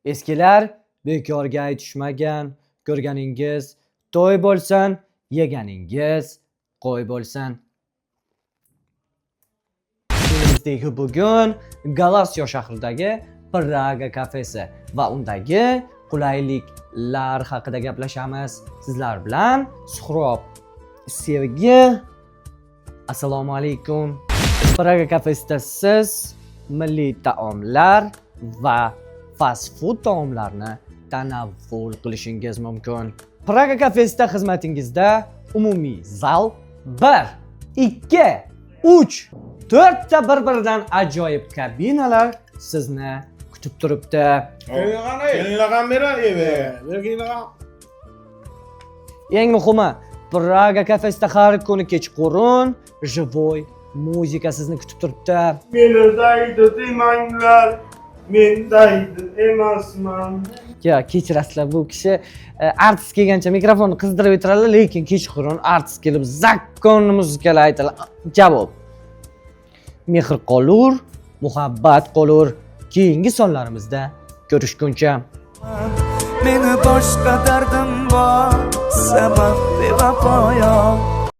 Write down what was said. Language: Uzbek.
Eskilar bekorga aytishmagan, ko'rganingiz to'y bo'lsin, yeganingiz qo'y bo'lsin. Shuningdek, bugun Galasiya shahridagi Praga kafesi va undagi qulayliklar haqida gaplashamiz. Sizlar bilan Suhrob, Sevgi. Assalomu alaykum. Praga kafesida siz milliy taomlar va fast food taomlarni tanovvul qilishingiz mumkin. Praga kafesida xizmatingizda umumiy zal 1, 2, 3, 4 ta bir-biridan ajoyib kabinalar sizni kutib turibdi. Eng muhimi, Praga kafesida har kuni kechqurun живой muzika sizni kutib turibdi. Meni daydi demanglar, men daydi emasman. Kechirasizlar, bu kishi artist kelgancha mikrofonni qizdirib o'tiradilar, lekin kechqurun artist kelib zakkonni muzikalar aytadilar. Javob. Mehr qolur, muhabbat qolur. Keyingi sonlarimizda ko'rishguncha. Meni boshqa dardim bor, sabab bevafoyo.